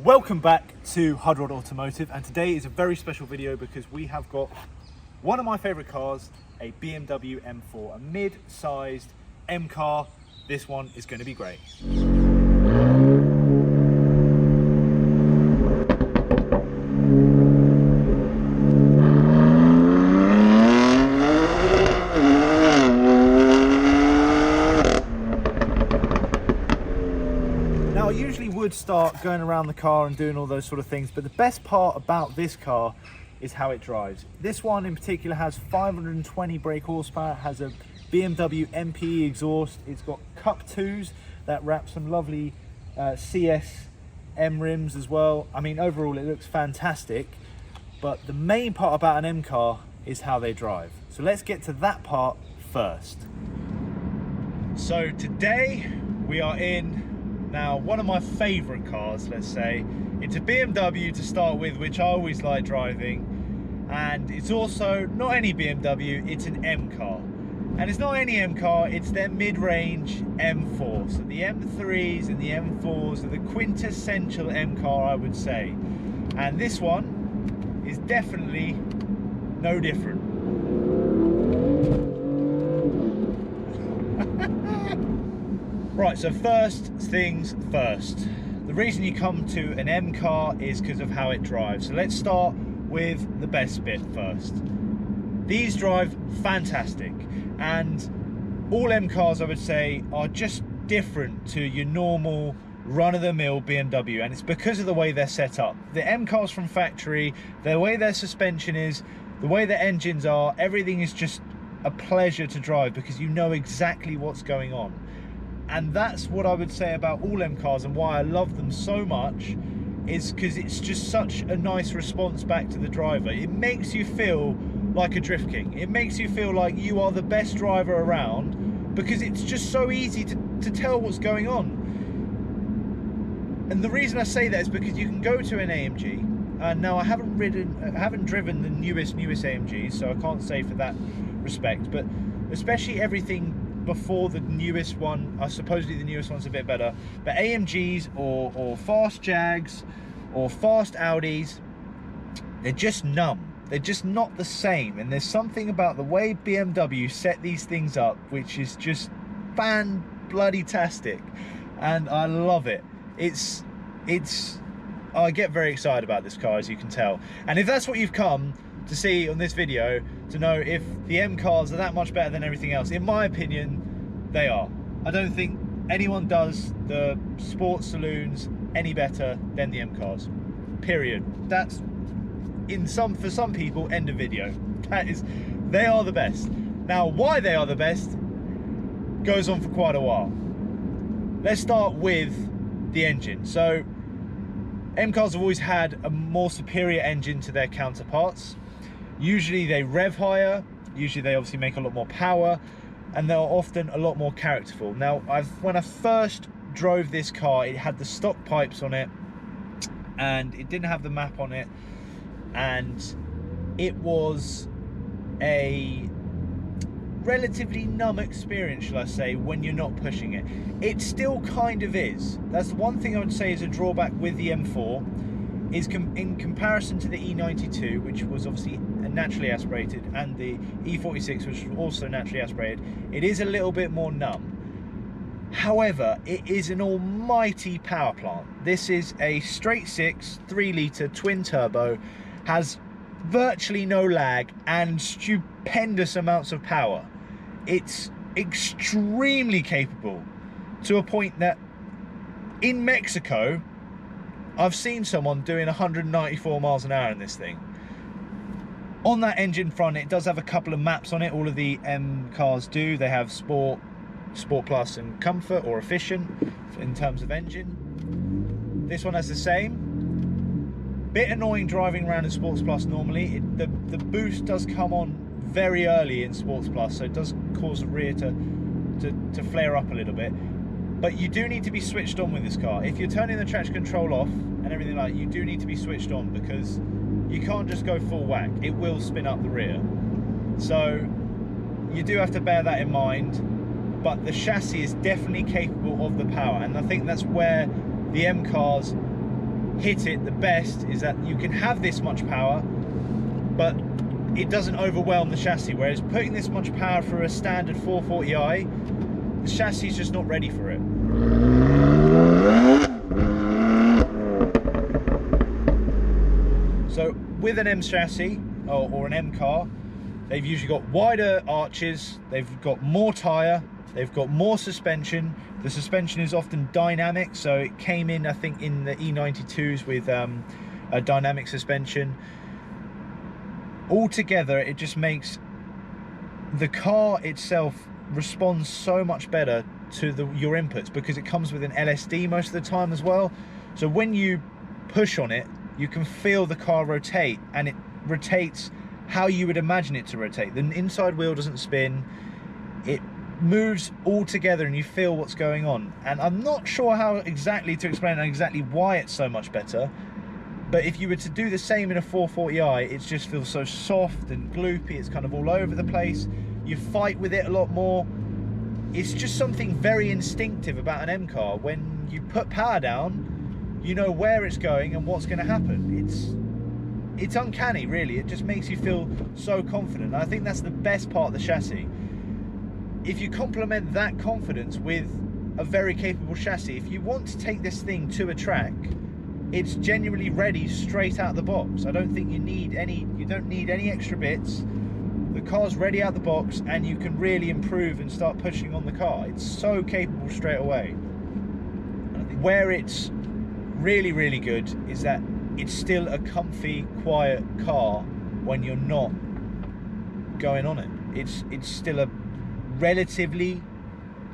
Welcome back to HudRod Automotive, and today is a very special video because we have got one of my favorite cars, a BMW M4, a mid-sized M car. This one is going to be great. Now, I usually would start going around the car and doing all those sort of things, but the best part about this car is how it drives. This one in particular has 520 brake horsepower, has a BMW M4 exhaust, it's got Cup 2s that wrap some lovely CS M rims as well. I mean, overall it looks fantastic, but the main part about an M car is how they drive. So let's get to that part first. So today we are in now one of my favorite cars, let's say. It's a BMW to start with, which I always like driving, and it's also not any BMW, it's an M car. And it's not any M car, it's their mid-range M4. So the M3s and the M4s are the quintessential M car, I would say. And this one is definitely no different. Right, so first things first. The reason you come to an M car is because of how it drives. So let's start with the best bit first. These drive fantastic, and all M cars, I would say, are just different to your normal run-of-the-mill BMW, and it's because of the way they're set up. The M cars from factory, the way their suspension is, the way their engines are, everything is just a pleasure to drive because you know exactly what's going on. And that's what I would say about all M cars, and why I love them so much is because it's just such a nice response back to the driver. It makes you feel like a drift king. It makes you feel like you are the best driver around because it's just so easy to tell what's going on. And the reason I say that is because you can go to an AMG, and now I haven't driven the newest AMGs, so I can't say for that respect, but especially everything before the newest one, supposedly the newest one's a bit better, but AMGs or fast Jags or fast Audis, they're just numb. They're just not the same, and there's something about the way BMW set these things up which is just fan-bloody-tastic, and I love it. I get very excited about this car, as you can tell, and if that's what you've come to see on this video, to know if the M cars are that much better than everything else, in my opinion, they are. I don't think anyone does the sports saloons any better than the M cars, period. That's, for some people, end of video. They are the best. Now, why they are the best goes on for quite a while. Let's start with the engine. So M cars have always had a more superior engine to their counterparts. Usually they rev higher, usually they obviously make a lot more power, and they're often a lot more characterful. Now, when I first drove this car, it had the stock pipes on it, and it didn't have the map on it, and it was a relatively numb experience, shall I say, when you're not pushing it. It still kind of is. That's the one thing I would say is a drawback with the M4, is in comparison to the E92, which was obviously naturally aspirated, and the E46, which was also naturally aspirated, it is a little bit more numb. However, it is an almighty power plant. This is a straight six, 3-litre twin turbo, has virtually no lag and stupendous amounts of power. It's extremely capable, to a point that in Mexico I've seen someone doing 194 miles an hour in this thing. On that engine front, it does have a couple of maps on it. All of the M cars do. They have Sport Plus and Comfort, or Efficient in terms of engine. This one has the same. Bit annoying driving around in Sports Plus normally. The boost does come on very early in Sports Plus, so it does cause the rear to flare up a little bit. But you do need to be switched on with this car. If you're turning the traction control off and everything like that, you do need to be switched on, because you can't just go full whack. It will spin up the rear. So you do have to bear that in mind. But the chassis is definitely capable of the power, and I think that's where the M cars hit it the best is that you can have this much power, but it doesn't overwhelm the chassis, whereas putting this much power through a standard 440i, the chassis is just not ready for it. So with an M chassis or an M car, they've usually got wider arches, they've got more tyre, they've got more suspension. The suspension is often dynamic, so it came in, I think, in the E92s with a dynamic suspension. Altogether, it just makes the car itself respond so much better to your inputs, because it comes with an LSD most of the time as well. So when you push on it, you can feel the car rotate, and it rotates how you would imagine it to rotate. The inside wheel doesn't spin, it moves all together and you feel what's going on. And I'm not sure how exactly to explain exactly why it's so much better, but if you were to do the same in a 440i, it just feels so soft and gloopy, it's kind of all over the place, you fight with it a lot more. It's just something very instinctive about an M car. When you put power down, you know where it's going and what's going to happen. It's uncanny, really. It just makes you feel so confident. I think that's the best part of the chassis. If you complement that confidence with a very capable chassis, if you want to take this thing to a track, it's genuinely ready straight out of the box. I don't think you don't need any extra bits. The car's ready out the box, and you can really improve and start pushing on the car. It's so capable straight away. And I think where it's really, really good is that it's still a comfy, quiet car when you're not going on it. It's still a relatively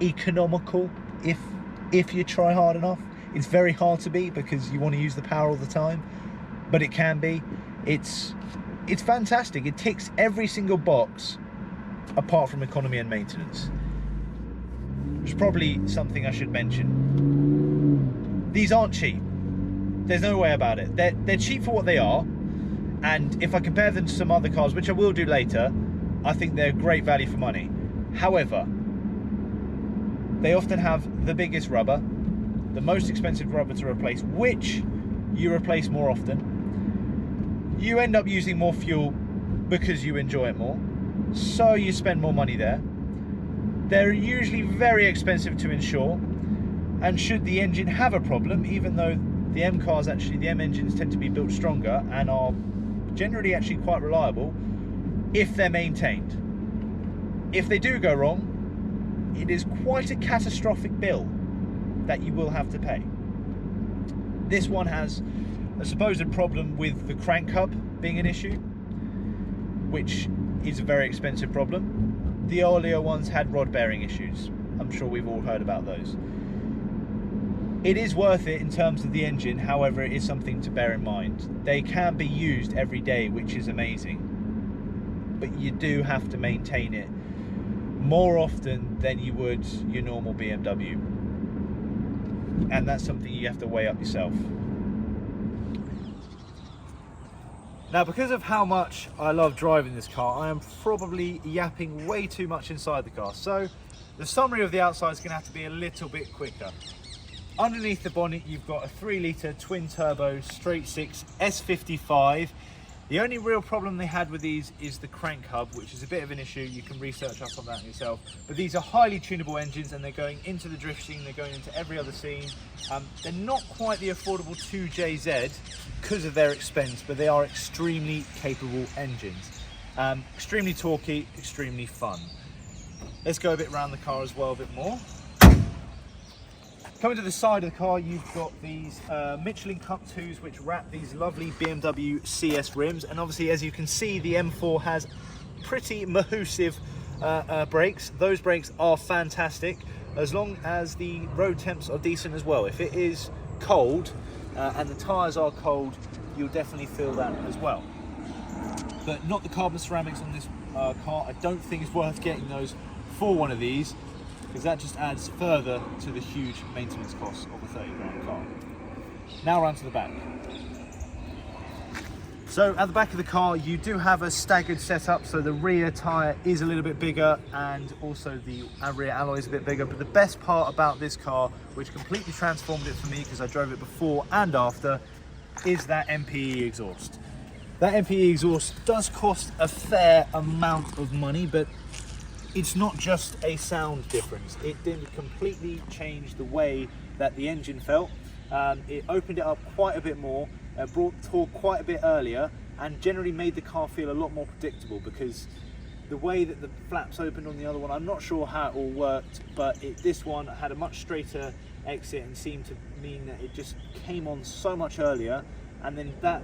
economical if you try hard enough. It's very hard to be because you want to use the power all the time, but it can be. It's fantastic. It ticks every single box apart from economy and maintenance, which is probably something I should mention. These aren't cheap. There's no way about it. They're cheap for what they are, and if I compare them to some other cars, which I will do later, I think they're great value for money. However, they often have the biggest rubber, the most expensive rubber to replace, which you replace more often. You end up using more fuel because you enjoy it more, so you spend more money there. They're usually very expensive to insure, and should the engine have a problem, even though the M cars, actually the M engines tend to be built stronger and are generally actually quite reliable if they're maintained. If they do go wrong, it is quite a catastrophic bill that you will have to pay. This one has a supposed problem with the crank hub being an issue, which is a very expensive problem. The earlier ones had rod bearing issues. I'm sure we've all heard about those. It is worth it in terms of the engine, however, it is something to bear in mind. They can be used every day, which is amazing, but you do have to maintain it more often than you would your normal BMW, and that's something you have to weigh up yourself. Now, because of how much I love driving this car, I am probably yapping way too much inside the car, so the summary of the outside is going to have to be a little bit quicker. Underneath the bonnet, you've got a 3-litre twin-turbo straight-six S55. The only real problem they had with these is the crank hub, which is a bit of an issue. You can research up on that yourself. But these are highly tunable engines, and they're going into the drift scene, they're going into every other scene. They're not quite the affordable 2JZ because of their expense, but they are extremely capable engines. Extremely torquey, extremely fun. Let's go a bit around the car as well, a bit more. Coming to the side of the car, you've got these Michelin Cup 2s, which wrap these lovely BMW CS rims. And obviously, as you can see, the M4 has pretty mahoosive brakes. Those brakes are fantastic, as long as the road temps are decent as well. If it is cold and the tyres are cold, you'll definitely feel that as well. But not the carbon ceramics on this car. I don't think it's worth getting those for one of these, because that just adds further to the huge maintenance costs of a 30 grand car. Now around to the back. So at the back of the car, you do have a staggered setup, so the rear tyre is a little bit bigger, and also the rear alloy is a bit bigger. But the best part about this car, which completely transformed it for me because I drove it before and after, is that MPE exhaust. That MPE exhaust does cost a fair amount of money, but it's not just a sound difference. It did completely change the way that the engine felt. It opened it up quite a bit more, brought torque quite a bit earlier, and generally made the car feel a lot more predictable, because the way that the flaps opened on the other one, I'm not sure how it all worked, but this one had a much straighter exit and seemed to mean that it just came on so much earlier, and then that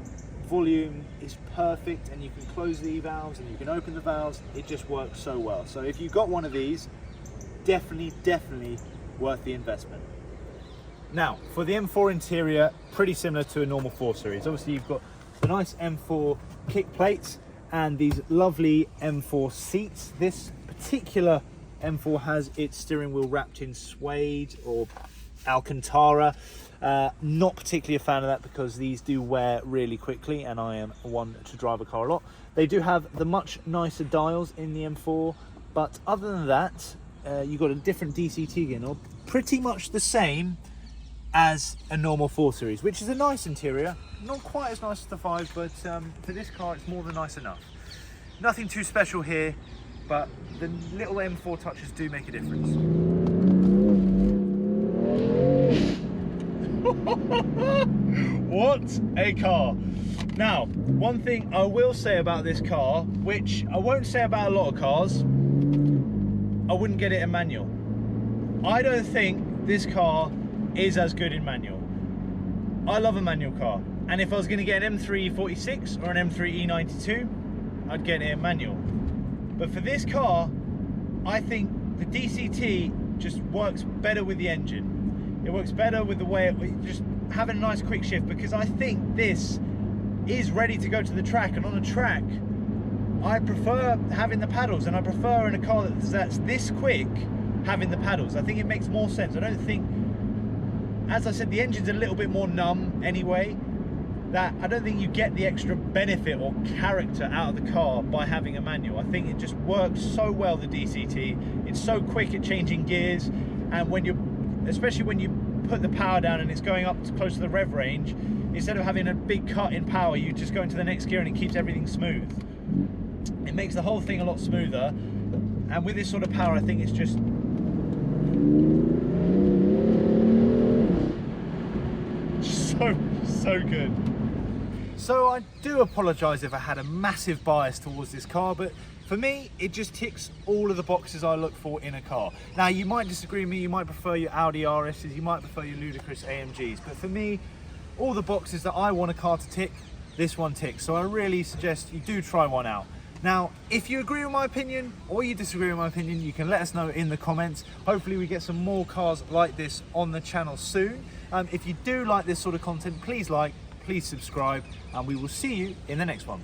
volume is perfect, and you can close the valves and you can open the valves. It just works so well. So if you've got one of these, definitely worth the investment. Now for the M4 interior, pretty similar to a normal 4 Series. Obviously you've got the nice M4 kick plates and these lovely M4 seats. This particular M4 has its steering wheel wrapped in suede or Alcantara. Not particularly a fan of that, because these do wear really quickly and I am one to drive a car a lot. They do have the much nicer dials in the M4, but other than that, you've got a different DCT gear knob, pretty much the same as a normal 4 Series, which is a nice interior. Not quite as nice as the 5, but for this car it's more than nice enough. Nothing too special here, but the little M4 touches do make a difference. What a car. Now, one thing I will say about this car, which I won't say about a lot of cars, I wouldn't get it in manual. I don't think this car is as good in manual. I love a manual car, and if I was going to get an M3 E46 or an M3 E92, I'd get it in manual. But for this car, I think the DCT just works better with the engine. It works better with the way it just having a nice quick shift, because I think this is ready to go to the track, and on a track I prefer having the paddles, and I prefer in a car that's this quick having the paddles. I think it makes more sense. I don't think, as I said, the engine's a little bit more numb anyway, that I don't think you get the extra benefit or character out of the car by having a manual. I think it just works so well, the DCT. It's so quick at changing gears, and when you're, especially when you put the power down and it's going up to close to the rev range, instead of having a big cut in power, you just go into the next gear and it keeps everything smooth. It makes the whole thing a lot smoother, and with this sort of power I think it's just so good. So I do apologise if I had a massive bias towards this car, but for me it just ticks all of the boxes I look for in a car. Now you might disagree with me, you might prefer your Audi RSs, you might prefer your ludicrous AMGs, but for me, all the boxes that I want a car to tick, this one ticks. So I really suggest you do try one out. Now, if you agree with my opinion or you disagree with my opinion, you can let us know in the comments. Hopefully we get some more cars like this on the channel soon. If you do like this sort of content, please like, please subscribe, and we will see you in the next one.